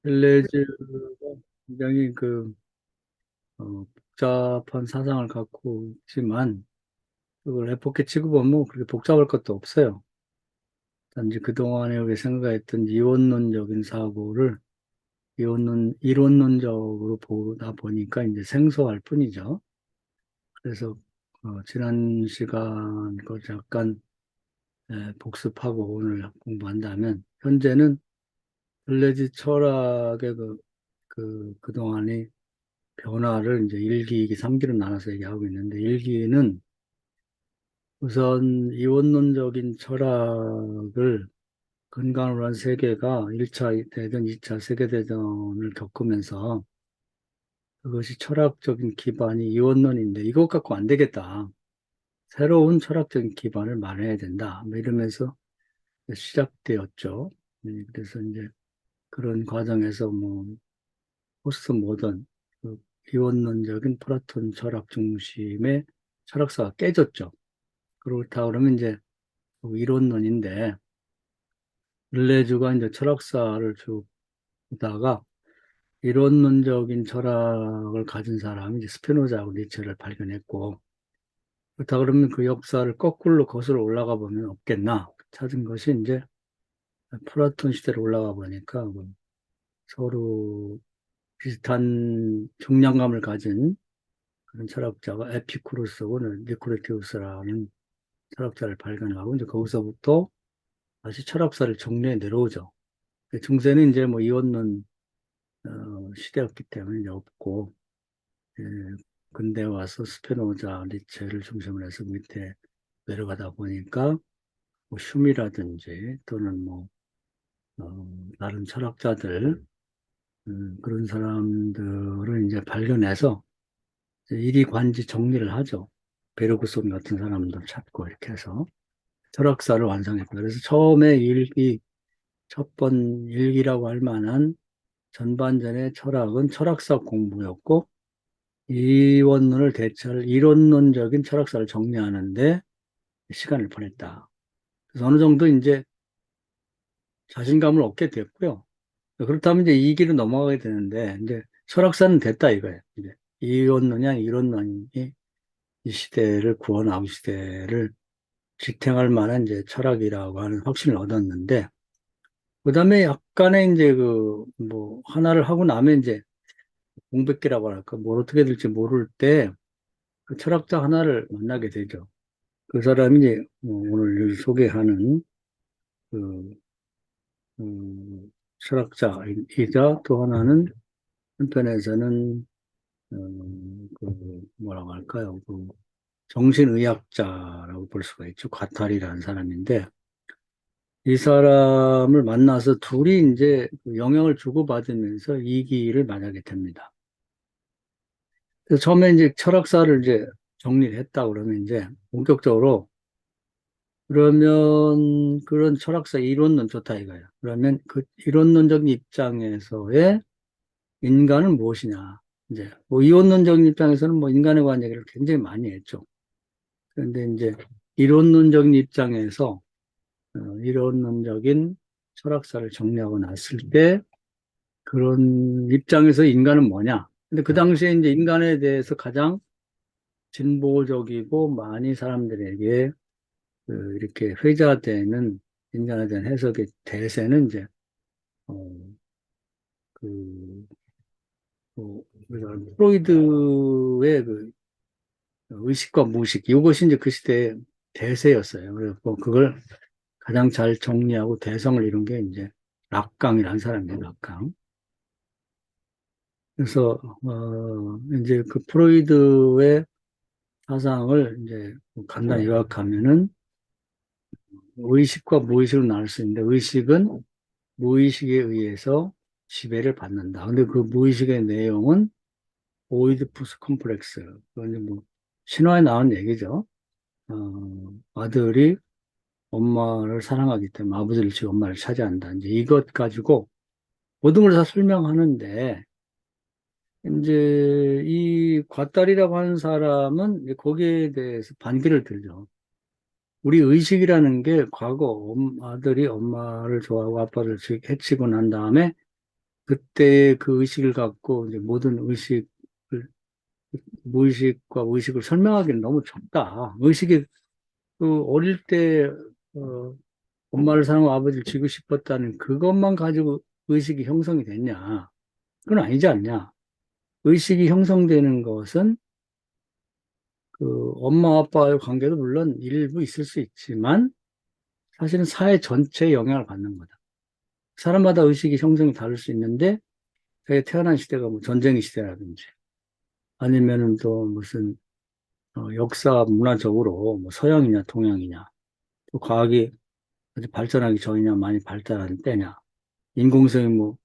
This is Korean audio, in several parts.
릴레즈가 굉장히 복잡한 사상을 갖고 있지만, 그걸 에포케 취급하면 뭐 그렇게 복잡할 것도 없어요. 단지 그동안에 우리가 생각했던 이원론적인 사고를 이론론적으로 보다 보니까 이제 생소할 뿐이죠. 그래서, 지난 시간 걸 잠깐 복습하고 오늘 공부한다면, 현재는 블레지 철학의 그동안의 변화를 이제 1기, 2기, 3기로 나눠서 얘기하고 있는데, 1기는 우선 이원론적인 철학을 근간으로 한 세계가 1차 대전, 2차 세계대전을 겪으면서 그것이 철학적인 기반이 이원론인데 이것 갖고 안 되겠다. 새로운 철학적인 기반을 마련해야 된다. 뭐 이러면서 시작되었죠. 그래서 이제 그런 과정에서 뭐 포스트 모던, 이원론적인 플라톤 철학 중심의 철학사가 깨졌죠. 그렇다 그러면 이제 이론론인데 릴레주가 이제 철학사를 쭉 보다가 이론론적인 철학을 가진 사람이 이제 스피노자하고 니체를 발견했고 그렇다 그러면 그 역사를 거꾸로 거슬러 올라가 보면 없겠나 찾은 것이 이제 플라톤 시대로 올라가 보니까 서로 비슷한 중량감을 가진 그런 철학자가 에피쿠로스하고 니코레티우스라는 철학자를 발견하고 이제 거기서부터 다시 철학사를 정리해 내려오죠. 중세는 이제 뭐 이원론 시대였기 때문에 이제 없고 예, 근대 와서 스피노자, 니체를 중심으로 해서 밑에 내려가다 보니까 뭐 슈미라든지 또는 뭐 다른 철학자들 그런 사람들을 이제 발견해서 이제 이리관지 정리를 하죠. 베르그송 같은 사람들 찾고 이렇게 해서 철학사를 완성했다. 그래서 처음에 첫 번 일기라고 할 만한 전반전의 철학은 철학사 공부였고 이원론을 대체할 이론론적인 철학사를 정리하는데 시간을 보냈다. 그래서 어느 정도 이제 자신감을 얻게 됐고요. 그렇다면 이제 이 길을 넘어가게 되는데, 이제 철학사는 됐다 이거예요. 이제 이원론이 아닌 이론론이 이 시대를 구원하고 이 시대를 지탱할 만한 이제 철학이라고 하는 확신을 얻었는데, 그 다음에 약간의 이제 뭐, 하나를 하고 나면 이제 공백기라고 할까, 뭘 어떻게 될지 모를 때, 그 철학자 하나를 만나게 되죠. 그 사람이 이제 오늘 여기 소개하는 그, 철학자이자 또 하나는 한편에서는 뭐라고 할까요? 정신의학자라고 볼 수가 있죠. 과탈이라는 사람인데 이 사람을 만나서 둘이 이제 그 영향을 주고받으면서 이 길을 만나게 됩니다. 그래서 처음에 이제 철학사를 이제 정리를 했다 그러면 이제 본격적으로 그러면 그런 철학사 이론론 좋다 이거예요. 그러면 그 이론론적인 입장에서의 인간은 무엇이냐. 이제 뭐 이원론적인 입장에서는 뭐 인간에 관한 얘기를 굉장히 많이 했죠. 그런데 이제 이론론적인 입장에서 이론론적인 철학사를 정리하고 났을 때 그런 입장에서 인간은 뭐냐? 근데 그 당시에 이제 인간에 대해서 가장 진보적이고 많이 사람들에게 이렇게 회자되는 인간에 대한 해석의 대세는 이제 어, 그, 프로이드의 의식과 무의식 이것이 이제 그 시대의 대세였어요. 그래서 그걸 가장 잘 정리하고 대성을 이룬 게 이제 락강이라는 사람이에요, 락강. 그래서, 이제 그 프로이드의 사상을 이제 간단히 요약하면은 의식과 무의식으로 나눌 수 있는데 의식은 무의식에 의해서 지배를 받는다. 근데 그 무의식의 내용은 오이디푸스 컴플렉스. 그건 이제 뭐 신화에 나온 얘기죠. 아들이 엄마를 사랑하기 때문에 아버지를 지고 엄마를 차지한다. 이제 이것 가지고 모든 걸 다 설명하는데 이제 이 꽈딸이라고 하는 사람은 이제 거기에 대해서 반기를 들죠. 우리 의식이라는 게 과거 아들이 엄마를 좋아하고 아빠를 해치고 난 다음에 그때 그 의식을 갖고 이제 모든 무의식과 의식을 설명하기는 너무 좁다. 의식이 그 어릴 때 어, 엄마를 사랑하고 아버지를 지고 싶었다는 그것만 가지고 의식이 형성이 됐냐? 그건 아니지 않냐? 의식이 형성되는 것은 그 엄마 아빠의 관계도 물론 일부 있을 수 있지만 사실은 사회 전체에 영향을 받는 거다. 사람마다 의식이 형성이 다를 수 있는데 자기가 태어난 시대가 뭐 전쟁의 시대라든지 아니면은 또 무슨 역사 문화적으로 뭐 서양이냐 동양이냐 또 과학이 아주 발전하기 전이냐 많이 발달한 때냐 인공성이 뭐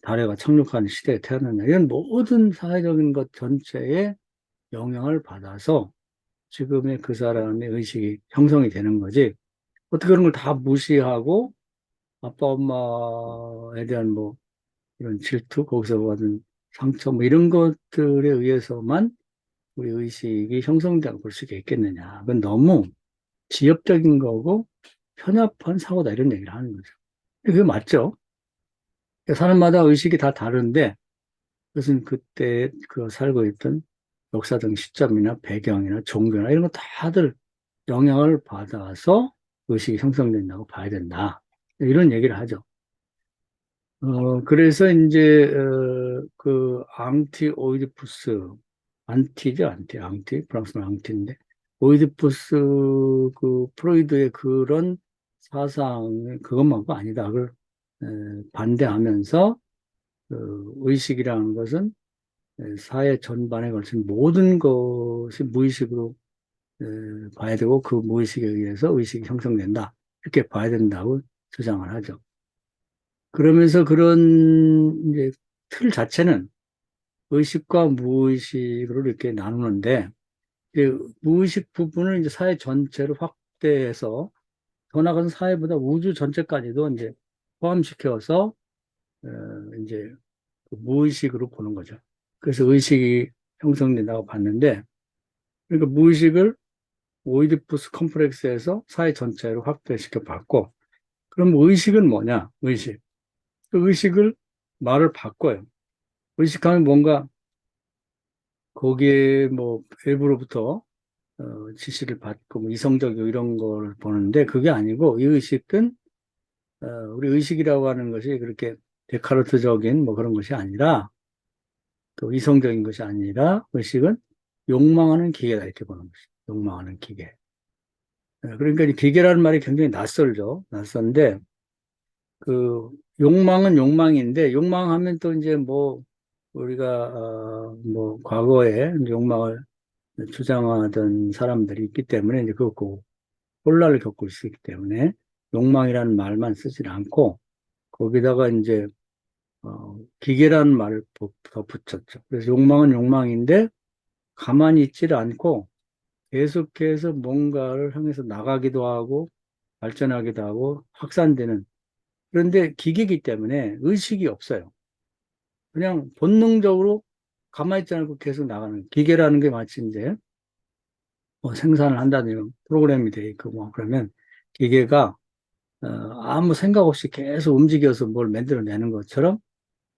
달에 착륙하는 시대에 태어났냐 이런 모든 사회적인 것 전체에 영향을 받아서 지금의 그 사람의 의식이 형성이 되는 거지 어떻게 그런 걸 다 무시하고 아빠 엄마에 대한 뭐 이런 질투 거기서 받은 상처 뭐 이런 것들에 의해서만 우리 의식이 형성된다고 볼 수가 있겠느냐. 그건 너무 지엽적인 거고 편협한 사고다 이런 얘기를 하는 거죠. 그게 맞죠? 사람마다 의식이 다 다른데 그것은 그때 그 살고 있던 역사적 시점이나 배경이나 종교나 이런 거 다들 영향을 받아서 의식이 형성된다고 봐야 된다. 이런 얘기를 하죠. 그래서 이제, 그, 오이디푸스, 안티죠, 앙티, 프랑스말 앙티인데, 오이디푸스, 그, 프로이드의 그런 사상, 그것만도 아니다. 그걸, 반대하면서, 그, 의식이라는 것은 사회 전반에 걸친 모든 것이 무의식으로 봐야 되고, 그 무의식에 의해서 의식이 형성된다. 이렇게 봐야 된다고 주장을 하죠. 그러면서 그런 이제 틀 자체는 의식과 무의식으로 이렇게 나누는데, 이제 무의식 부분을 이제 사회 전체로 확대해서 더 나아가서 사회보다 우주 전체까지도 이제 포함시켜서, 어, 이제 그 무의식으로 보는 거죠. 그래서 의식이 형성된다고 봤는데, 그러니까 무의식을 오이디푸스 컴플렉스에서 사회 전체로 확대시켜 봤고, 그럼 의식은 뭐냐? 의식. 그 의식을 말을 바꿔요. 의식하면 뭔가 거기에 뭐 외부로부터 지시를 받고 뭐 이성적이고 이런 걸 보는데 그게 아니고 이 의식은 우리 의식이라고 하는 것이 그렇게 데카르트적인 뭐 그런 것이 아니라 또 이성적인 것이 아니라 의식은 욕망하는 기계다 이렇게 보는 것이죠. 욕망하는 기계. 그러니까 이 기계라는 말이 굉장히 낯설죠. 낯선데 그 욕망은 욕망인데 욕망하면 또 이제 뭐 우리가 뭐 과거에 욕망을 주장하던 사람들이 있기 때문에 이제 그거 혼란을 겪을 수 있기 때문에 욕망이라는 말만 쓰질 않고 거기다가 이제 기계라는 말을 덧붙였죠. 그래서 욕망은 욕망인데 가만히 있지를 않고 계속해서 뭔가를 향해서 나가기도 하고 발전하기도 하고 확산되는 그런데 기계이기 때문에 의식이 없어요. 그냥 본능적으로 가만히 있지 않고 계속 나가는 기계라는 게 마치 이제 뭐 생산을 한다든지 프로그램이 돼 있고 뭐 그러면 기계가 아무 생각 없이 계속 움직여서 뭘 만들어내는 것처럼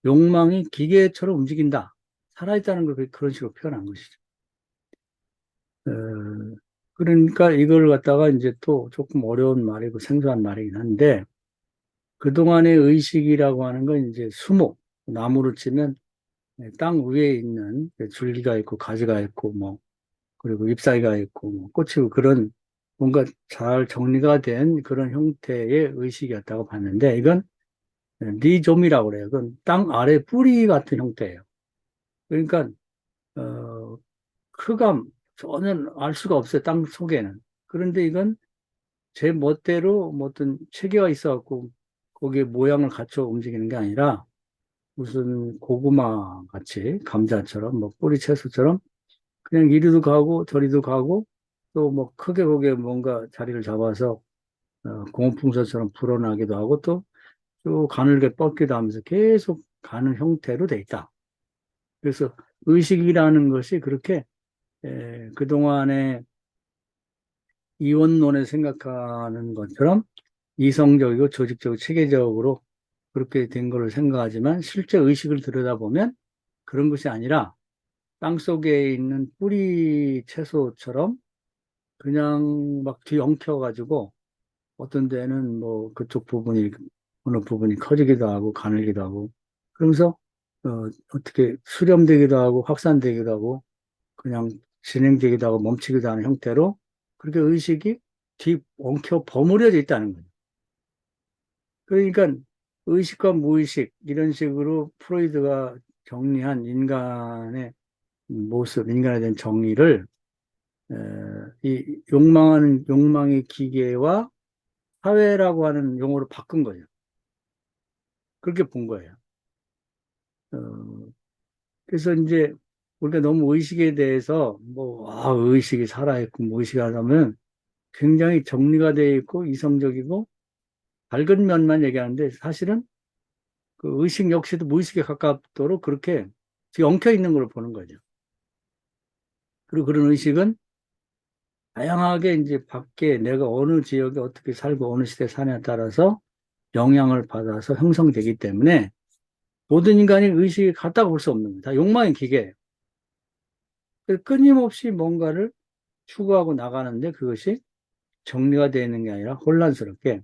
욕망이 기계처럼 움직인다. 살아있다는 걸 그런 식으로 표현한 것이죠. 어, 그러니까 이걸 갖다가 이제 또 조금 어려운 말이고 생소한 말이긴 한데 그동안의 의식이라고 하는 건 이제 수목, 나무로 치면 땅 위에 있는 줄기가 있고 가지가 있고 뭐 그리고 잎사귀가 있고 뭐 꽃이고 그런 뭔가 잘 정리가 된 그런 형태의 의식이었다고 봤는데 이건 리좀이라고 그래요. 그건 땅 아래 뿌리 같은 형태예요. 그러니까 어, 흑암 전혀 알 수가 없어요. 땅 속에는. 그런데 이건 제 멋대로 뭐 어떤 체계가 있어갖고 거기에 모양을 갖춰 움직이는 게 아니라 무슨 고구마 같이 감자처럼 뭐 뿌리 채소처럼 그냥 이리도 가고 저리도 가고 또 뭐 크게 거기에 뭔가 자리를 잡아서 공원풍선처럼 불어나기도 하고 또 쭉 가늘게 뻗기도 하면서 계속 가는 형태로 돼 있다. 그래서 의식이라는 것이 그렇게 그동안에 이원론에 생각하는 것처럼 이성적이고 조직적이고 체계적으로 그렇게 된 걸로 생각하지만 실제 의식을 들여다보면 그런 것이 아니라 땅속에 있는 뿌리 채소처럼 그냥 막 뒤엉켜가지고 어떤 데는 뭐 그쪽 부분이 어느 부분이 커지기도 하고 가늘기도 하고 그러면서 어떻게 수렴되기도 하고 확산되기도 하고 그냥 진행되기도 하고 멈추기도 하는 형태로 그렇게 의식이 뒤 엉켜 버무려져 있다는 거예요. 그러니까 의식과 무의식 이런 식으로 프로이드가 정리한 인간의 모습, 인간에 대한 정의를 이 욕망의 기계와 사회라고 하는 용어로 바꾼 거예요. 그렇게 본 거예요. 어, 그래서 이제 우리가 너무 의식에 대해서 의식이 살아있고 무의식이 하다면 굉장히 정리가 되어 있고 이성적이고 밝은 면만 얘기하는데 사실은 그 의식 역시도 무의식에 가깝도록 그렇게 엉켜 있는 걸 보는 거죠. 그리고 그런 의식은 다양하게 이제 밖에 내가 어느 지역에 어떻게 살고 어느 시대에 사냐에 따라서 영향을 받아서 형성되기 때문에 모든 인간이 의식이 같다고 볼 수 없는 거다. 욕망의 기계예요. 끊임없이 뭔가를 추구하고 나가는데 그것이 정리가 되어 있는 게 아니라 혼란스럽게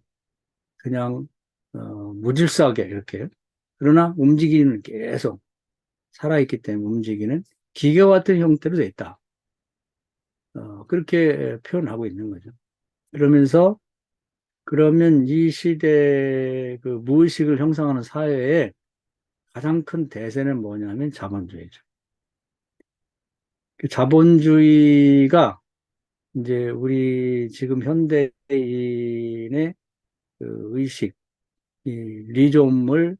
그냥 무질서하게 이렇게 그러나 움직이는 계속 살아있기 때문에 움직이는 기계와 같은 형태로 되어 있다. 그렇게 표현하고 있는 거죠. 그러면서 그러면 이 시대 그 무의식을 형성하는 사회에 가장 큰 대세는 뭐냐면 자본주의죠. 그 자본주의가 이제 우리 지금 현대인의 그 의식, 이 리좀을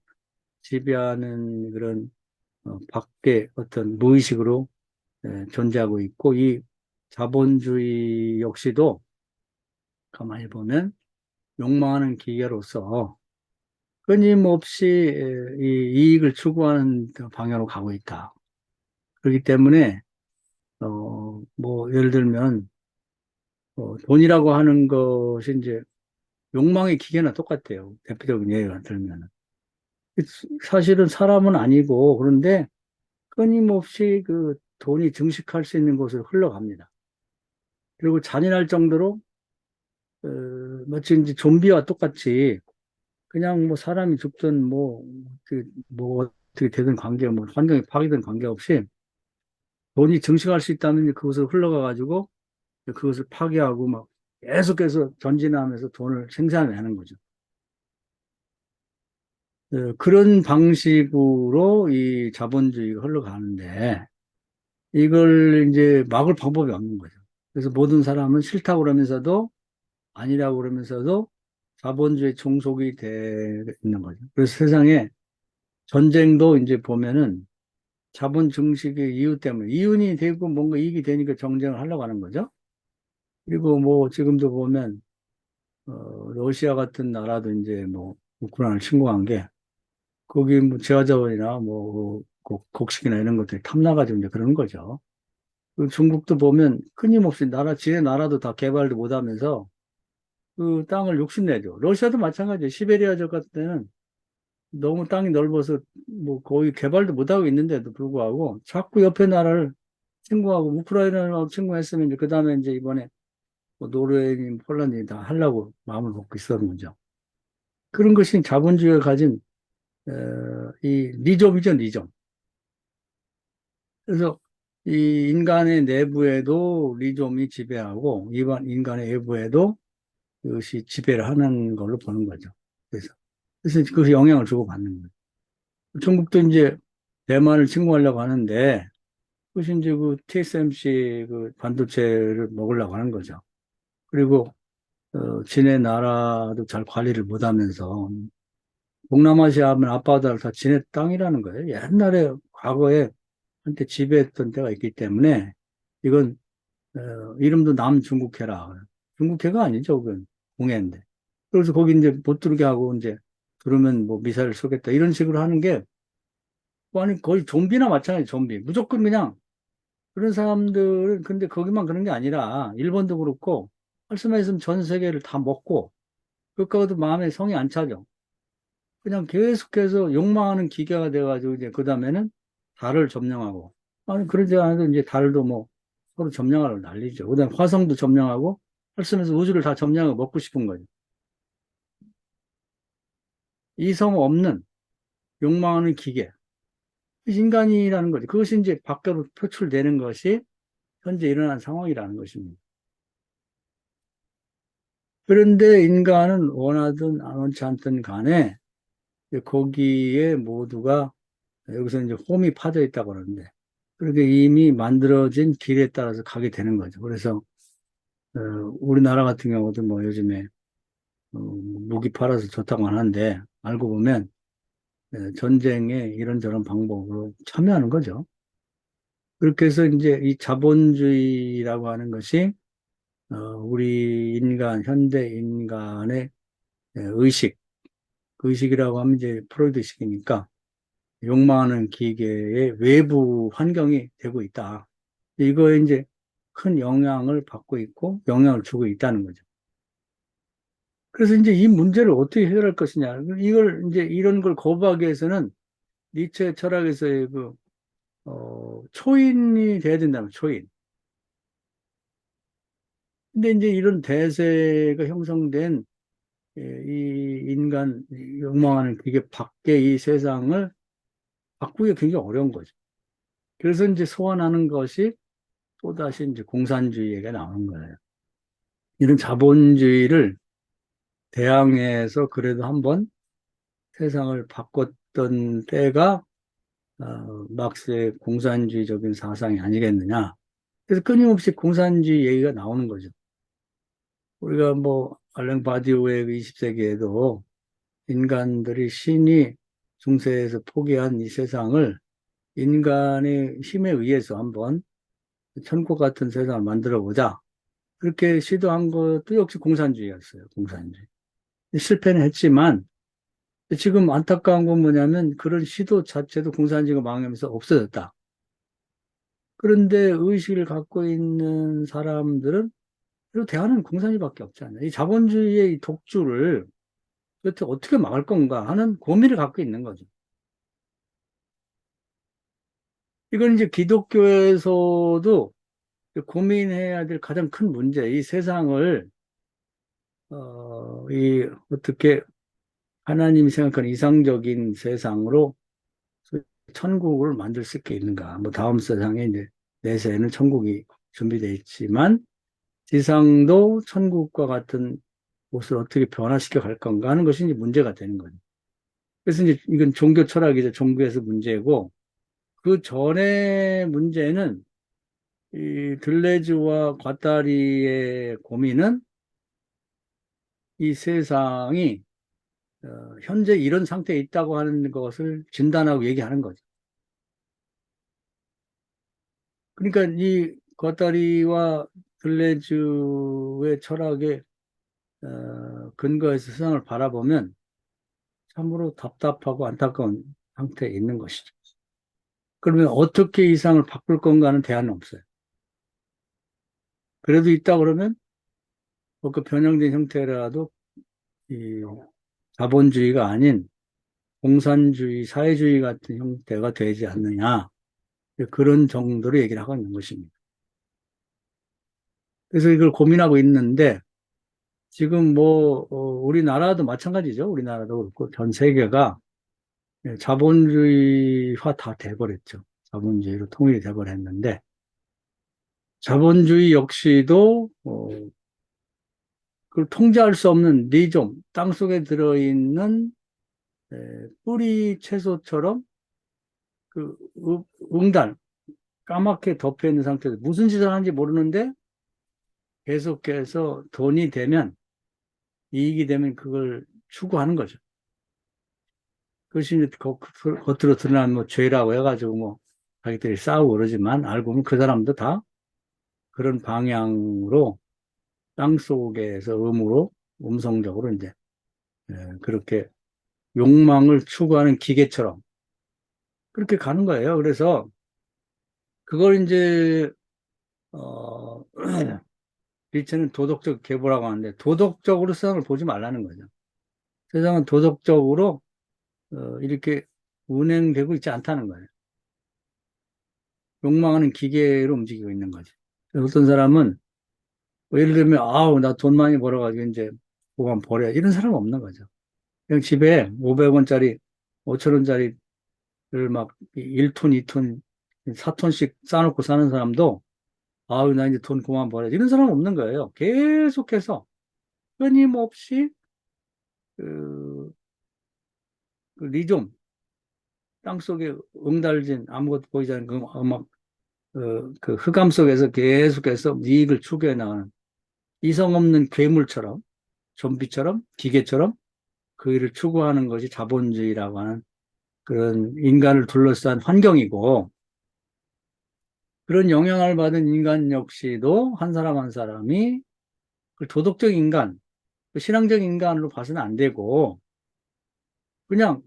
지배하는 그런 밖에 어떤 무의식으로 존재하고 있고 이 자본주의 역시도 가만히 보면 욕망하는 기계로서 끊임없이 이 이익을 추구하는 방향으로 가고 있다. 그렇기 때문에 예를 들면 돈이라고 하는 것이 이제 욕망의 기계나 똑같아요. 대표적인 예를 들면 사실은 사람은 아니고 그런데 끊임없이 그 돈이 증식할 수 있는 곳으로 흘러갑니다. 그리고 잔인할 정도로 마치 이제 좀비와 똑같이 그냥 뭐 사람이 죽든 뭐 어떻게 되든 뭐 환경이 파괴든 관계없이 돈이 증식할 수 있다면 그곳으로 흘러가 가지고 그것을 파괴하고 막 계속해서 전진하면서 돈을 생산하는 거죠. 그런 방식으로 이 자본주의가 흘러가는데 이걸 이제 막을 방법이 없는 거죠. 그래서 모든 사람은 싫다고 그러면서도 아니라고 그러면서도 자본주의 종속이 돼 있는 거죠. 그래서 세상에 전쟁도 이제 보면은 자본 증식의 이유 때문에 이윤이 되고 뭔가 이익이 되니까 정쟁을 하려고 하는 거죠. 그리고 뭐 지금도 보면 러시아 같은 나라도 이제 뭐 우크라이나를 침공한 게 거기 뭐 제화자원이나 뭐 곡식이나 이런 것들이 탐나가지고 이제 그러는 거죠. 그 중국도 보면 끊임없이 지네 나라도 다 개발도 못하면서 그 땅을 욕심내죠. 러시아도 마찬가지예요. 시베리아적 같은 데는 너무 땅이 넓어서 뭐 거의 개발도 못하고 있는데도 불구하고 자꾸 옆에 나라를 침공하고 우크라이나를 침공했으면 이제 그 다음에 이제 이번에 뭐 노르웨이, 폴란드 다 하려고 마음을 먹고 있었던 거죠. 그런 것이 자본주의가 가진 이 리점이죠, 리점. 그래서 이 인간의 내부에도 리점이 지배하고 인간의 외부에도 그것이 지배를 하는 걸로 보는 거죠. 그래서 그것이 영향을 주고 받는 거예요. 중국도 이제 대만을 침공하려고 하는데 그것이 이제 그 TSMC 그 반도체를 먹으려고 하는 거죠. 그리고 지네 나라도 잘 관리를 못하면서 동남아시아 하면 앞바다를 다 지네 땅이라는 거예요. 옛날에 과거에 한때 지배했던 때가 있기 때문에 이건 이름도 남중국해라. 중국해가 아니죠. 그건 공해인데. 그래서 거기 이제 못 들게 하고 이제 들으면 뭐 미사일 쏘겠다 이런 식으로 하는 게 아니 거의 좀비나 마찬가지 좀비. 무조건 그냥 그런 사람들은 근데 거기만 그런 게 아니라 일본도 그렇고 말씀하셨으면 전 세계를 다 먹고 그것과도 마음에 성이 안 차죠. 그냥 계속해서 욕망하는 기계가 돼가지고 이제 그 다음에는 달을 점령하고 아니 그러지 않아도 이제 달도 뭐 서로 점령하러 난리죠. 그다음 화성도 점령하고 할 수 있면서 우주를 다 점령하고 먹고 싶은 거죠. 이성 없는 욕망하는 기계. 인간이라는 거죠. 그것이 이제 밖으로 표출되는 것이 현재 일어난 상황이라는 것입니다. 그런데 인간은 원하든 안 원치 않든 간에 거기에 모두가 여기서 이제 홈이 파져 있다고 하는데 그렇게 이미 만들어진 길에 따라서 가게 되는 거죠. 그래서 어, 우리나라 같은 경우도 뭐 요즘에 무기 팔아서 좋다고 하는데 알고 보면 전쟁에 이런저런 방법으로 참여하는 거죠. 그렇게 해서 이제 이 자본주의라고 하는 것이 우리 인간, 현대 인간의 의식, 의식이라고 하면 이제 프로이드 식이니까 욕망하는 기계의 외부 환경이 되고 있다. 이거에 이제 큰 영향을 받고 있고 영향을 주고 있다는 거죠. 그래서 이제 이 문제를 어떻게 해결할 것이냐. 이걸 이제 이런 걸 거부하기 위해서는 니체 철학에서의 초인이 돼야 된다면 초인. 근데 이제 이런 대세가 형성된 이 인간 욕망하는 그게 밖에 이 세상을 바꾸기가 굉장히 어려운 거죠. 그래서 이제 소환하는 것이 또다시 이제 공산주의 얘기가 나오는 거예요. 이런 자본주의를 대항해서 그래도 한번 세상을 바꿨던 때가 막스의 공산주의적인 사상이 아니겠느냐. 그래서 끊임없이 공산주의 얘기가 나오는 거죠. 우리가 뭐 알랭 바디오의 20세기에도 인간들이 신이 중세에서 포기한 이 세상을 인간의 힘에 의해서 한번 천국 같은 세상을 만들어 보자. 그렇게 시도한 것도 역시 공산주의였어요. 공산주의. 실패는 했지만 지금 안타까운 건 뭐냐면 그런 시도 자체도 공산주의가 망하면서 없어졌다. 그런데 의식을 갖고 있는 사람들은 그리고 대안은 공산주의밖에 없잖아요. 이 자본주의의 이 독주를 도대체 어떻게 막을 건가 하는 고민을 갖고 있는 거죠. 이건 이제 기독교에서도 고민해야 될 가장 큰 문제, 이 세상을 이 어떻게 하나님이 생각하는 이상적인 세상으로 천국을 만들 수 있게 있는가? 뭐 다음 세상에 이제 내세에는 천국이 준비되어 있지만 지상도 천국과 같은 곳을 어떻게 변화시켜 갈 건가 하는 것이 이제 문제가 되는 거죠. 그래서 이제 이건 종교 철학이죠. 종교에서 문제고 그 전에 문제는 이 들레즈와 꽈따리의 고민은 이 세상이 현재 이런 상태에 있다고 하는 것을 진단하고 얘기하는 거죠. 그러니까 이 꽈따리와 들레즈의 철학의 근거에서 세상을 바라보면 참으로 답답하고 안타까운 상태에 있는 것이죠. 그러면 어떻게 이 세상을 바꿀 건가 하는 대안은 없어요. 그래도 있다 그러면 뭐그 변형된 형태라도 이 자본주의가 아닌 공산주의, 사회주의 같은 형태가 되지 않느냐. 그런 정도로 얘기를 하고 있는 것입니다. 그래서 이걸 고민하고 있는데 지금 뭐 우리나라도 마찬가지죠. 우리나라도 그렇고 전 세계가 자본주의화 다 돼버렸죠. 자본주의로 통일이 돼버렸는데 자본주의 역시도 그걸 통제할 수 없는 리좀, 땅속에 들어있는 뿌리 채소처럼 그 응단, 까맣게 덮여 있는 상태에서 무슨 짓을 하는지 모르는데 계속해서 돈이 되면 이익이 되면 그걸 추구하는 거죠. 그것이 이제 겉으로 드러난 뭐 죄라고 해가지고 뭐 자기들이 싸우고 그러지만 알고 보면 그 사람도 다 그런 방향으로 땅 속에서 음성적으로 이제 그렇게 욕망을 추구하는 기계처럼 그렇게 가는 거예요. 그래서 그걸 이제 리체는 도덕적 계보라고 하는데 도덕적으로 세상을 보지 말라는 거죠. 세상은 도덕적으로 이렇게 운행되고 있지 않다는 거예요. 욕망하는 기계로 움직이고 있는 거지. 그래서 어떤 사람은 뭐 예를 들면 아우 나 돈 많이 벌어가지고 이제 그만 버려 이런 사람 없는 거죠. 그냥 집에 500원짜리 5천원짜리를 막 1톤, 2톤, 4톤씩 쌓아놓고 사는 사람도 아우 나 이제 돈 그만 벌어 이런 사람 없는 거예요. 계속해서 끊임없이 그, 그 리좀 땅속에 응달진 아무것도 보이지 않는 그 흑암 속에서 계속해서 이익을 추구해 나가는 이성 없는 괴물처럼 좀비처럼 기계처럼 그 일을 추구하는 것이 자본주의라고 하는 그런 인간을 둘러싼 환경이고 그런 영향을 받은 인간 역시도 한 사람 한 사람이 그 도덕적 인간, 그 신앙적 인간으로 봐서는 안 되고 그냥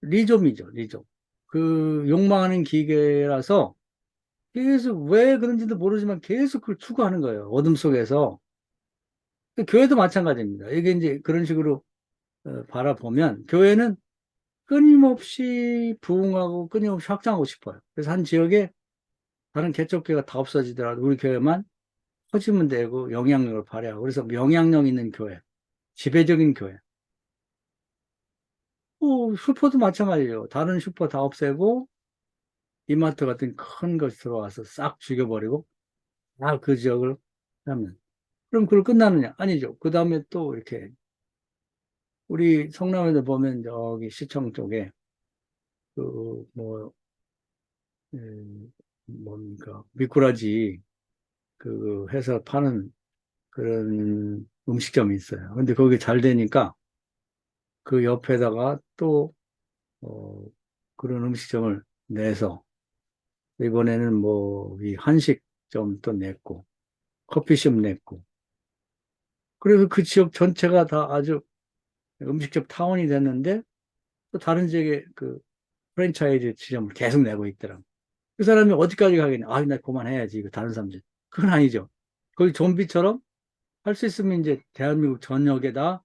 리좀이죠, 리좀. 그 욕망하는 기계라서 계속 왜 그런지도 모르지만 계속 그걸 추구하는 거예요. 어둠 속에서. 교회도 마찬가지입니다. 이게 이제 그런 식으로 바라보면 교회는 끊임없이 부흥하고 끊임없이 확장하고 싶어요. 그래서 한 지역에 다른 개척교회가 다 없어지더라도 우리 교회만 커지면 되고 영향력을 발휘하고 그래서 영향력 있는 교회, 지배적인 교회. 슈퍼도 마찬가지예요. 다른 슈퍼 다 없애고 이마트 같은 큰 것이 들어와서 싹 죽여버리고 다 그 지역을 하면 그럼 그걸 끝나느냐? 아니죠. 그 다음에 또 이렇게 우리 성남에도 보면 저기 시청 쪽에 그뭐 뭡니까 미꾸라지 그 해서 파는 그런 음식점이 있어요. 근데 거기 잘 되니까 그 옆에다가 또 어, 그런 음식점을 내서 이번에는 뭐 이 한식점 또 냈고 커피숍 냈고 그래서 그 지역 전체가 다 아주 음식점 타운이 됐는데 또 다른 지역에 그 프랜차이즈 지점을 계속 내고 있더라고. 그 사람이 어디까지 가겠냐? 아, 나 그만해야지. 이거 다른 사람들. 그건 아니죠. 거기 좀비처럼 할 수 있으면 이제 대한민국 전역에다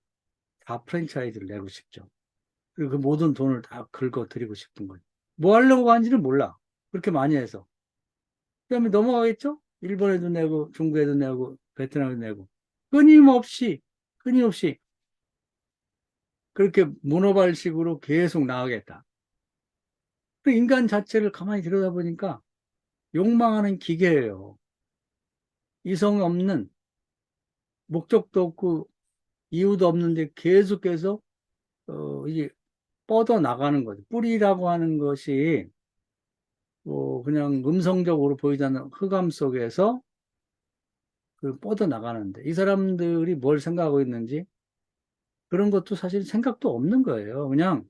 다 프랜차이즈를 내고 싶죠. 그리고 그 모든 돈을 다 긁어 들이고 싶은 거죠. 뭐 하려고 하는지는 몰라. 그렇게 많이 해서. 그다음에 넘어가겠죠? 일본에도 내고, 중국에도 내고, 베트남에도 내고. 끊임없이, 끊임없이 그렇게 문어발식으로 계속 나가겠다. 그 인간 자체를 가만히 들여다보니까 욕망하는 기계예요. 이성 없는, 목적도 없고, 이유도 없는데 계속해서, 이게 뻗어 나가는 거죠. 뿌리라고 하는 것이, 그냥 음성적으로 보이지 않는 흑암 속에서 그 뻗어 나가는데, 이 사람들이 뭘 생각하고 있는지, 그런 것도 사실 생각도 없는 거예요. 그냥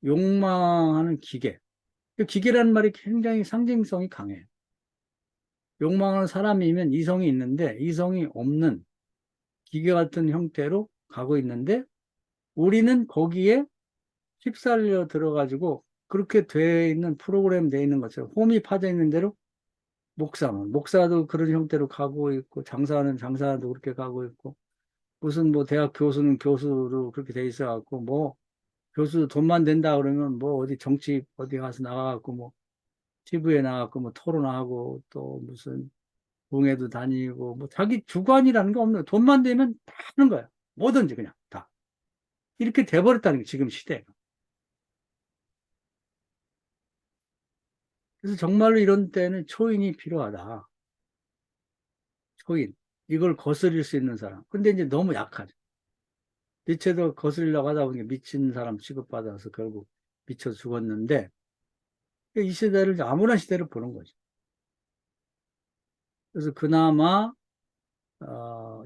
욕망하는 기계. 그 기계라는 말이 굉장히 상징성이 강해요. 욕망하는 사람이면 이성이 있는데, 이성이 없는 기계 같은 형태로 가고 있는데, 우리는 거기에 휩쓸려 들어가지고 그렇게 돼 있는 프로그램 돼 있는 것처럼 홈이 파져 있는 대로 목사도 그런 형태로 가고 있고 장사하는 장사도 그렇게 가고 있고 무슨 뭐 대학 교수는 교수로 그렇게 돼 있어 갖고 뭐 교수 돈만 된다 그러면 뭐 어디 정치 어디 가서 나가갖고 뭐 TV에 나가고 뭐 토론하고 또 무슨 동회도 다니고 뭐 자기 주관이라는 게 없는 돈만 되면 다 하는 거야 뭐든지 그냥 다 이렇게 돼버렸다는 게 지금 시대가. 그래서 정말로 이런 때는 초인이 필요하다. 초인. 이걸 거스릴 수 있는 사람. 근데 이제 너무 약하죠. 니체도 거스리려고 하다 보니까 미친 사람 취급받아서 결국 미쳐 죽었는데, 이 시대를 아무나 시대를 보는 거죠. 그래서 그나마,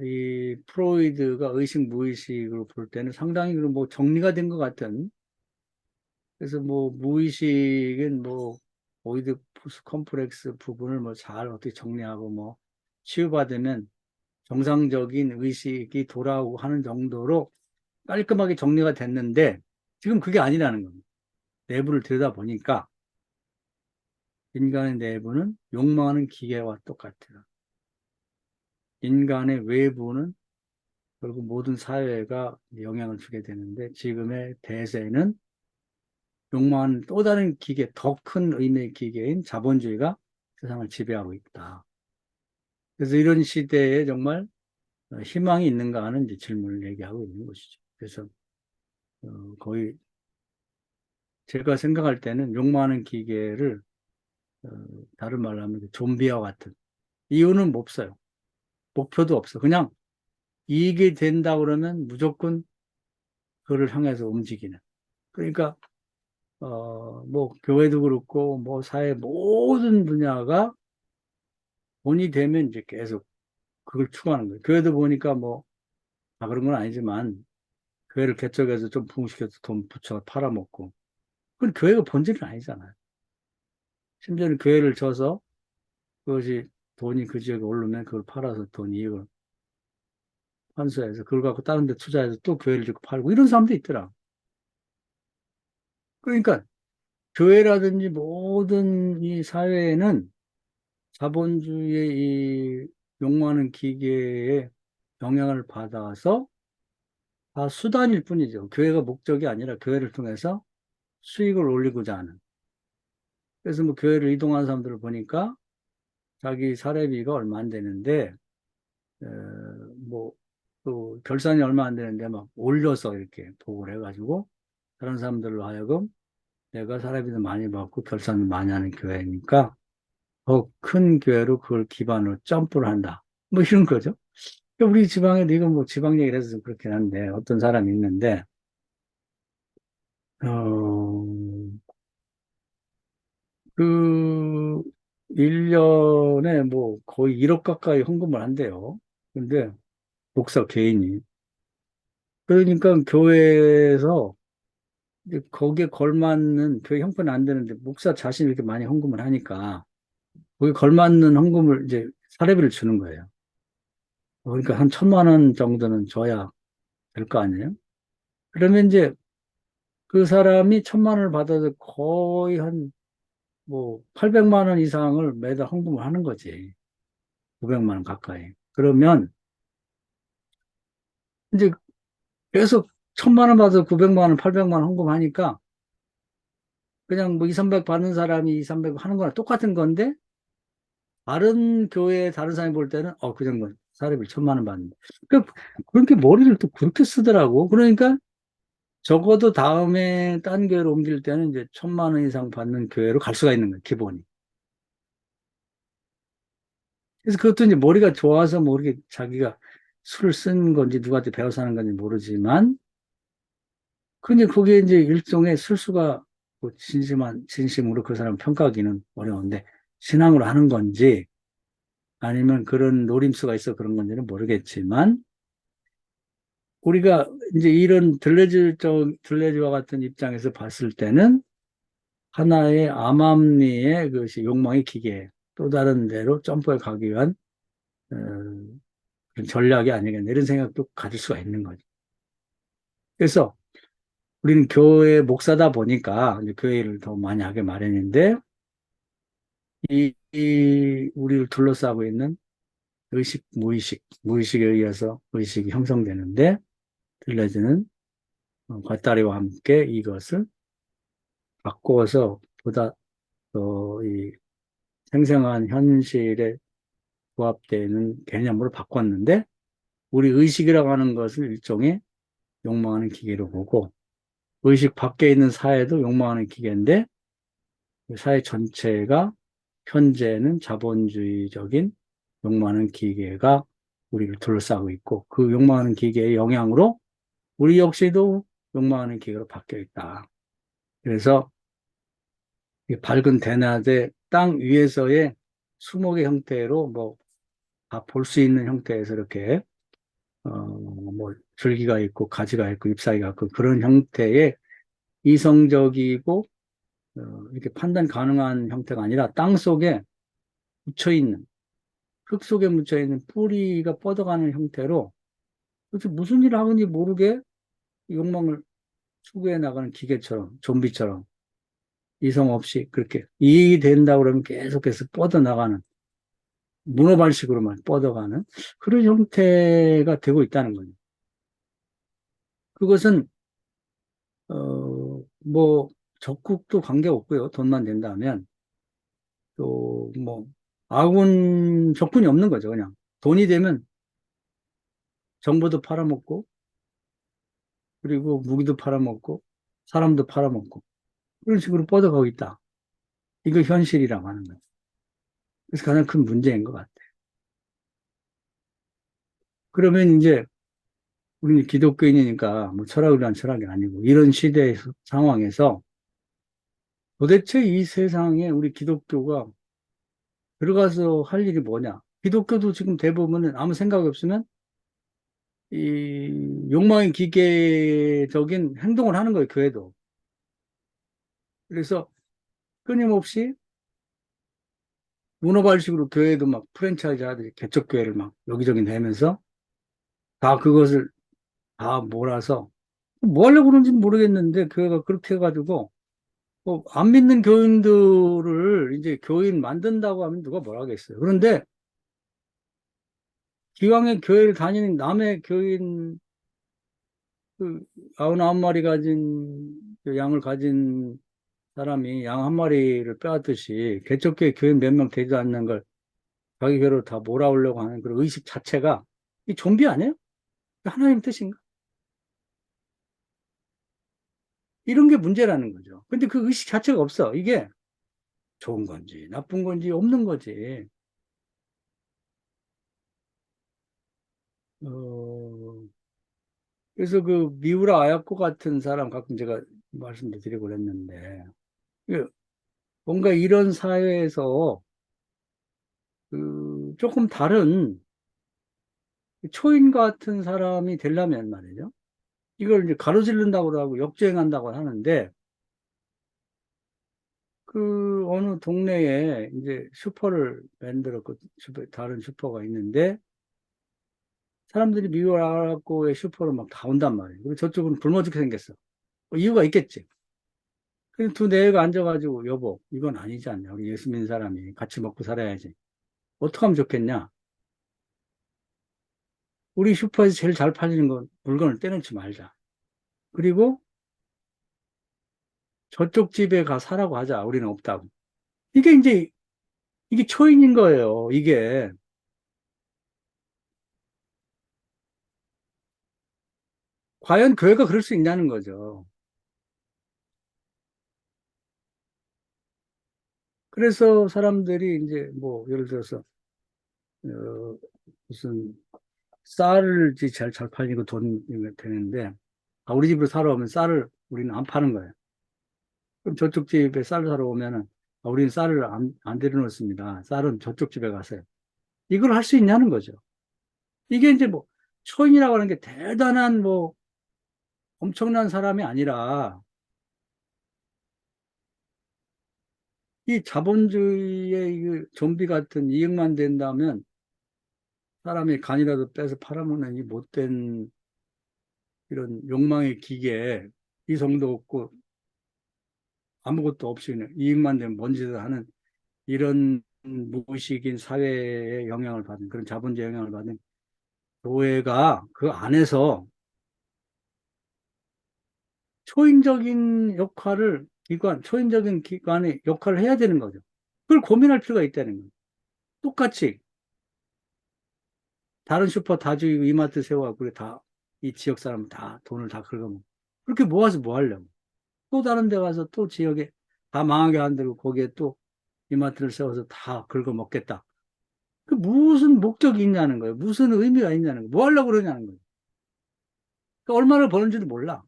이 프로이드가 의식 무의식으로 볼 때는 상당히 뭐 정리가 된 것 같은, 그래서 뭐 무의식은 뭐 오이디푸스 컴플렉스 부분을 뭐 잘 어떻게 정리하고 뭐 치유받으면 정상적인 의식이 돌아오고 하는 정도로 깔끔하게 정리가 됐는데 지금 그게 아니라는 겁니다. 내부를 들여다보니까 인간의 내부는 욕망하는 기계와 똑같아요. 인간의 외부는 결국 모든 사회가 영향을 주게 되는데 지금의 대세는 욕망은 또 다른 기계, 더 큰 의미의 기계인 자본주의가 세상을 지배하고 있다. 그래서 이런 시대에 정말 희망이 있는가 하는 이제 질문을 얘기하고 있는 것이죠. 그래서 거의 제가 생각할 때는 욕망하는 기계를 어, 다른 말로 하면 좀비와 같은 이유는 없어요. 목표도 없어. 그냥 이익이 된다 그러면 무조건 그를 향해서 움직이는. 그러니까 뭐 교회도 그렇고 뭐 사회 모든 분야가 돈이 되면 이제 계속 그걸 추구하는 거예요. 교회도 보니까 뭐 다 그런 건 아니지만 교회를 개척해서 좀 부흥시켜서 돈 붙여 팔아먹고 그건 교회가 본질은 아니잖아요. 심지어는 교회를 져서 그것이 돈이 그 지역에 오르면 그걸 팔아서 돈 이익을 환수해서 그걸 갖고 다른 데 투자해서 또 교회를 짓고 팔고 이런 사람도 있더라. 그러니까 교회라든지 모든 이 사회에는 자본주의의 이 욕망하는 기계에 영향을 받아서 다 수단일 뿐이죠. 교회가 목적이 아니라 교회를 통해서 수익을 올리고자 하는. 그래서 뭐 교회를 이동하는 사람들을 보니까 자기 사례비가 얼마 안 되는데, 에, 뭐, 또 결산이 얼마 안 되는데 막 올려서 이렇게 보고를 해가지고 다른 사람들로 하여금 내가 사례비도 많이 받고 결산도 많이 하는 교회니까 더 큰 교회로 그걸 기반으로 점프를 한다. 뭐 이런 거죠. 그러니까 우리 지방에, 이건 뭐 지방 얘기를 해서 좀 그렇긴 한데 어떤 사람이 있는데, 어, 그 1년에 뭐 거의 1억 가까이 헌금을 한대요. 근데 목사 개인이. 그러니까 교회에서 이제 거기에 걸맞는 교회 형편이 안 되는데 목사 자신이 이렇게 많이 헌금을 하니까 거기에 걸맞는 헌금을 이제 사례비를 주는 거예요. 그러니까 한 1,000만 원 정도는 줘야 될 거 아니에요? 그러면 이제 그 사람이 1,000만 원을 받아서 거의 한 뭐 800만 원 이상을 매달 헌금을 하는 거지. 900만 원 가까이. 그러면 이제 계속 1,000만 원 받아서 900만 원, 800만 원 헌금하니까 그냥 뭐 2, 300 받는 사람이 2, 300 하는 거랑 똑같은 건데 다른 교회 다른 사람이 볼 때는 그 정도 사례비를 1,000만 원 받는다. 그러니까 그렇게 머리를 또 그렇게 쓰더라고. 그러니까 적어도 다음에 딴 교회로 옮길 때는 이제 1,000만 원 이상 받는 교회로 갈 수가 있는 거예요, 기본이. 그래서 그것도 이제 머리가 좋아서 모르게 자기가 술을 쓴 건지 누구한테 배워서 하는 건지 모르지만 근데 그게 이제 일종의 술수가 뭐 진심으로 그 사람 평가하기는 어려운데 신앙으로 하는 건지 아니면 그런 노림수가 있어 그런 건지는 모르겠지만 우리가 이제 이런 들레즈와 같은 입장에서 봤을 때는 하나의 암암리의 그것이 욕망의 기계, 또 다른 데로 점프해 가기 위한 어, 그런 전략이 아니겠나 이런 생각도 가질 수가 있는 거죠. 그래서 우리는 교회 목사다 보니까 이제 교회 일을 더 많이 하게 마련인데 이 우리를 둘러싸고 있는 의식, 무의식에 의해서 의식이 형성되는데 들려지는 겉다리와 함께 이것을 바꾸어서 보다 이 생생한 현실에 부합되는 개념으로 바꿨는데 우리 의식이라고 하는 것을 일종의 욕망하는 기계로 보고 의식 밖에 있는 사회도 욕망하는 기계인데 그 사회 전체가 현재는 자본주의적인 욕망하는 기계가 우리를 둘러싸고 있고 그 욕망하는 기계의 영향으로 우리 역시도 욕망하는 기계로 바뀌어 있다. 그래서 밝은 대낮에 땅 위에서의 수목의 형태로 뭐 다 볼 수 있는 형태에서 이렇게 뭐 줄기가 있고 가지가 있고 잎사귀가 있고 그런 형태의 이성적이고 이렇게 판단 가능한 형태가 아니라 땅 속에 묻혀 있는 흙 속에 묻혀 있는 뿌리가 뻗어가는 형태로 도대체 무슨 일을 하는지 모르게 욕망을 추구해 나가는 기계처럼 좀비처럼 이성 없이 그렇게 이익이 된다 그러면 계속해서 뻗어나가는 문어발식으로만 뻗어가는 그런 형태가 되고 있다는 거예요. 그것은 뭐 적국도 관계없고요. 돈만 된다면. 또, 뭐, 아군, 적군이 없는 거죠. 그냥. 돈이 되면 정보도 팔아먹고, 그리고 무기도 팔아먹고, 사람도 팔아먹고. 그런 식으로 뻗어가고 있다. 이거 현실이라고 하는 거예요. 그래서 가장 큰 문제인 것 같아요. 그러면 이제, 우리는 기독교인이니까 뭐 철학을 위한 철학이 아니고, 이런 시대 상황에서 도대체 이 세상에 우리 기독교가 들어가서 할 일이 뭐냐? 기독교도 지금 대부분은 아무 생각 없으면 이 욕망의 기계적인 행동을 하는 거예요, 교회도. 그래서 끊임없이 문어발식으로 교회도 막 프랜차이즈 하듯이 개척교회를 막 여기저기 내면서 다 그것을 다 몰아서 뭐 하려고 그런지는 모르겠는데 교회가 그렇게 해가지고 뭐안 믿는 교인들을 이제 교인 만든다고 하면 누가 뭐라 하겠어요. 그런데 기왕에 교회를 다니는 남의 교인 그 99마리 가진 그 양을 가진 사람이 양 한 마리를 빼앗듯이 개척교회 교인 몇 명 되지도 않는 걸 자기 교회로 다 몰아오려고 하는 그런 의식 자체가 이 좀비 아니에요? 하나님 뜻인가? 이런 게 문제라는 거죠. 근데 그 의식 자체가 없어. 이게 좋은 건지 나쁜 건지 없는 거지. 어, 그래서 그 미우라 아야코 같은 사람 가끔 제가 말씀도 드리고 그랬는데 그 뭔가 이런 사회에서 그 조금 다른 초인 같은 사람이 되려면 말이죠. 이걸 이제 가로지른다고 하고 역주행한다고 하는데 그 어느 동네에 이제 슈퍼를 만들었고 다른 슈퍼가 있는데 사람들이 미워하고의 슈퍼로 막 다 온단 말이에요. 그리고 저쪽은 굶어 죽게 생겼어. 이유가 있겠지. 그래서 두 내외가 앉아가지고 여보 이건 아니지 않냐. 우리 예수 믿는 사람이 같이 먹고 살아야지. 어떻게 하면 좋겠냐. 우리 슈퍼에서 제일 잘 팔리는 건 물건을 떼놓지 말자. 그리고 저쪽 집에 가 사라고 하자. 우리는 없다고. 이게 이제 이게 초인인 거예요. 이게 과연 교회가 그럴 수 있냐는 거죠. 그래서 사람들이 이제 뭐 예를 들어서 어, 무슨 쌀을 잘 팔리고 돈이 되는데 아, 우리 집으로 사러 오면 쌀을 우리는 안 파는 거예요. 그럼 저쪽 집에 쌀을 사러 오면은 아, 우리는 쌀을 안 들여놓습니다. 쌀은 저쪽 집에 가세요. 이걸 할 수 있냐는 거죠. 이게 이제 뭐 초인이라고 하는 게 대단한 뭐 엄청난 사람이 아니라 이 자본주의의 이 좀비 같은 이익만 된다면 사람이 간이라도 빼서 팔아먹는 이 못된 이런 욕망의 기계에 이성도 없고 아무것도 없이 그냥 이익만 되면 뭔지도 하는 이런 무의식인 사회의 영향을 받은 그런 자본주의 영향을 받은 교회가 그 안에서 초인적인 기관의 역할을 해야 되는 거죠. 그걸 고민할 필요가 있다는 거예요. 똑같이 다른 슈퍼 다 죽이고 이마트 세워갖고 그래 다 이 지역 사람 다 돈을 다 긁어먹고 그렇게 모아서 뭐 하려고 또 다른 데 가서 또 지역에 다 망하게 만들고 거기에 또 이마트를 세워서 다 긁어먹겠다. 그 무슨 목적이 있냐는 거예요. 무슨 의미가 있냐는 거예요. 뭐 하려고 그러냐는 거예요. 그 얼마나 버는지도 몰라.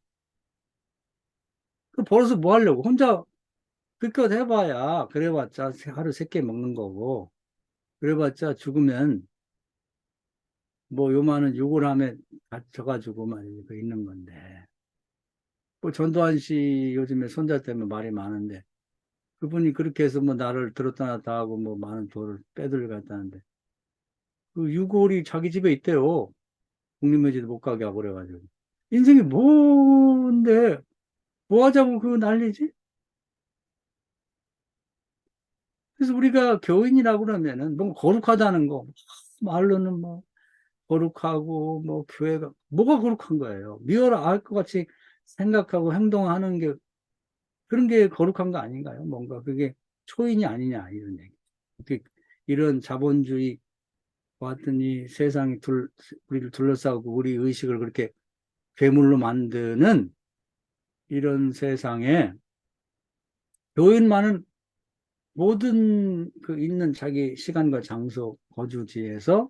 그 벌어서 뭐 하려고 혼자 그껏 해봐야 그래봤자 하루 3끼 먹는 거고 그래봤자 죽으면 뭐 요만한 욕을 하면 갇혀가지고 말이지 그 있는 건데 뭐 전두환 씨 요즘에 손자 때문에 말이 많은데 그분이 그렇게 해서 뭐 나를 들었다 놨다 하고 뭐 많은 돈을 빼들어갔다는데 그 유골이 자기 집에 있대요. 국립묘지도 못 가게 하고 그래가지고 인생이 뭔데 뭐 하자고 그 난리지? 그래서 우리가 교인이라고 그러면은 뭔가 거룩하다는 거 말로는 뭐 거룩하고 뭐 교회가 뭐가 거룩한 거예요? 미워라 알 것 같이 생각하고 행동하는 게 그런 게 거룩한 거 아닌가요? 뭔가 그게 초인이 아니냐, 이런 얘기. 그- 이런 자본주의 같은 이 세상이 우리를 둘러싸고 우리 의식을 그렇게 괴물로 만드는 이런 세상에 교인만은 모든 그 있는 자기 시간과 장소, 거주지에서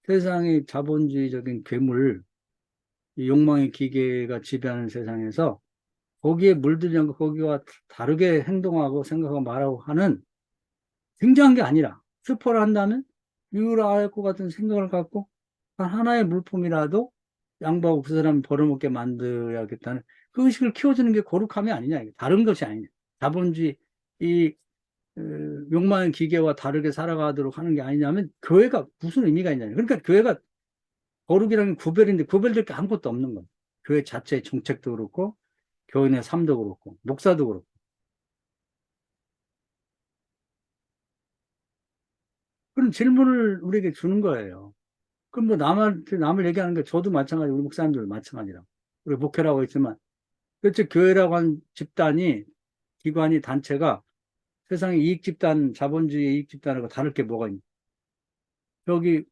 세상의 자본주의적인 괴물, 이 욕망의 기계가 지배하는 세상에서 거기에 물들지 않고 거기와 다르게 행동하고 생각하고 말하고 하는 굉장한 게 아니라 스포를 한다면 유라할 것 같은 생각을 갖고 한 하나의 물품이라도 양보하고 그 사람이 벌어먹게 만들어야겠다는 그 의식을 키워주는 게 거룩함이 아니냐. 다른 것이 아니냐. 자본주의 이 욕망의 기계와 다르게 살아가도록 하는 게 아니냐면 교회가 무슨 의미가 있냐. 그러니까 교회가 거룩이라는 구별인데 구별될 게 아무것도 없는 거예요. 교회 자체의 정책도 그렇고 교인의 삶도 그렇고 목사도 그렇고 그런 질문을 우리에게 주는 거예요. 그럼 뭐 남한테 남을 얘기하는 게 저도 마찬가지, 우리 목사님들 마찬가지라. 우리 목회라고 했지만 도대체 교회라고 한 집단이 기관이 단체가 세상의 이익 집단, 자본주의 이익 집단하고 다를 게 뭐가 있냐? 여기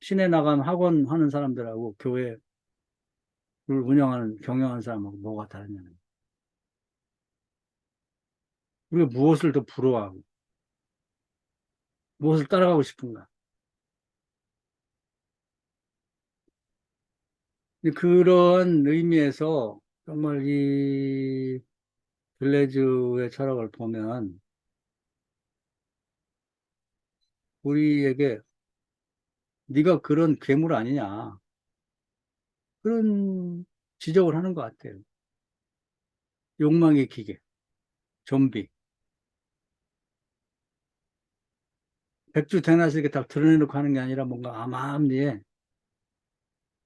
시내 나가면 학원 하는 사람들하고 교회를 운영하는 경영하는 사람하고 뭐가 다르냐는. 우리가 무엇을 더 부러워하고 무엇을 따라가고 싶은가? 그런 의미에서 정말 이 들레즈의 철학을 보면 우리에게 네가 그런 괴물 아니냐 그런 지적을 하는 것 같아요. 욕망의 기계, 좀비, 백주대낮에 이렇게 다 드러내놓고 하는 게 아니라 뭔가 암암리에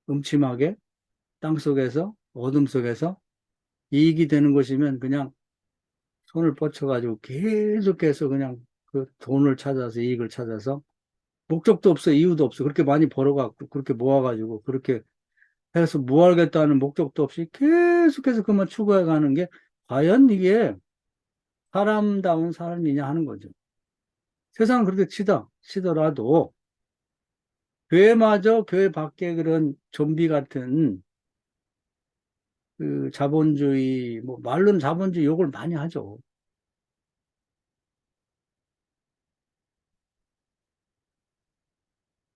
음침하게 땅 속에서 어둠 속에서 이익이 되는 것이면 그냥 손을 뻗쳐가지고 계속해서 그냥 그 돈을 찾아서 이익을 찾아서 목적도 없어 이유도 없어 그렇게 많이 벌어갖고 그렇게 모아가지고 그렇게 해서 뭐 하겠다는 목적도 없이 계속해서 그만 추구해 가는 게 과연 이게 사람다운 삶이냐 하는 거죠. 세상은 그렇게 치더라도 교회마저 교회 밖에 그런 좀비 같은 그 자본주의 뭐 말로는 자본주의 욕을 많이 하죠.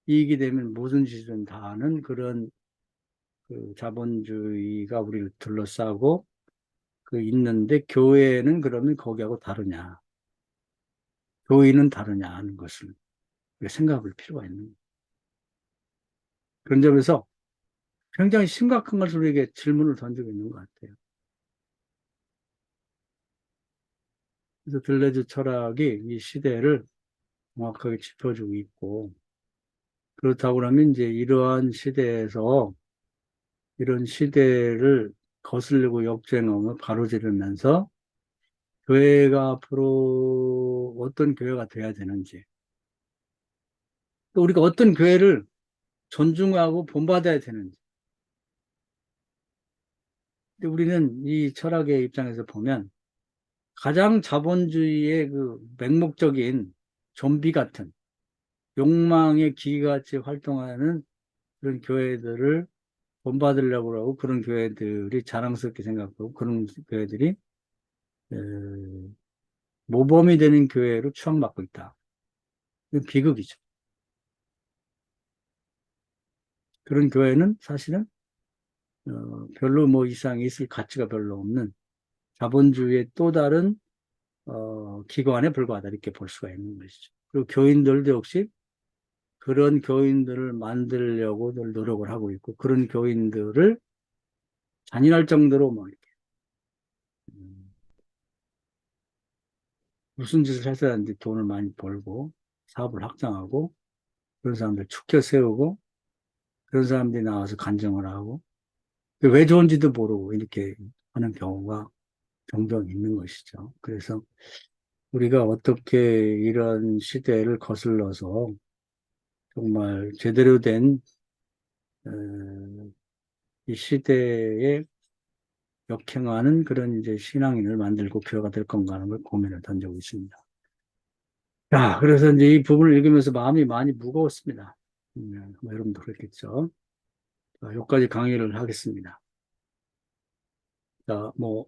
이익이 되면 모든 짓은 다 하는 그런 그 자본주의가 우리를 둘러싸고 그 있는데 교회는 그러면 거기하고 다르냐? 교회는 다르냐 하는 것을 우리가 생각해 볼 필요가 있는 거예요. 그런 점에서 굉장히 심각한 것을 우리에게 질문을 던지고 있는 것 같아요. 그래서 들레즈 철학이 이 시대를 정확하게 짚어주고 있고, 그렇다고 그러면 이제 이러한 시대에서 이런 시대를 거슬리고 역주행하며 가로지르면서 교회가 앞으로 어떤 교회가 돼야 되는지, 또 우리가 어떤 교회를 존중하고 본받아야 되는지. 근데 우리는 이 철학의 입장에서 보면 가장 자본주의의 그 맹목적인 좀비 같은 욕망의 기계같이 활동하는 그런 교회들을 본받으려고 하고 그런 교회들이 자랑스럽게 생각하고 그런 교회들이 에, 모범이 되는 교회로 추앙받고 있다. 이건 비극이죠. 그런 교회는 사실은 별로 뭐 이상이 있을 가치가 별로 없는 자본주의의 또 다른 기관에 불과하다 이렇게 볼 수가 있는 것이죠. 그리고 교인들도 역시 그런 교인들을 만들려고 늘 노력을 하고 있고 그런 교인들을 잔인할 정도로 뭐 이렇게 음, 무슨 짓을 해서야 하는지 돈을 많이 벌고 사업을 확장하고 그런 사람들 축켜 세우고 그런 사람들이 나와서 간증을 하고 왜 좋은지도 모르고 이렇게 하는 경우가 종종 있는 것이죠. 그래서 우리가 어떻게 이런 시대를 거슬러서 정말 제대로 된 이 시대의 역행하는 그런 이제 신앙인을 만들고 교회가 될 건가 하는 걸 고민을 던지고 있습니다. 자, 그래서 이제 이 부분을 읽으면서 마음이 많이 무거웠습니다. 뭐 여러분도 그렇겠죠. 자, 여기까지 강의를 하겠습니다. 자, 뭐,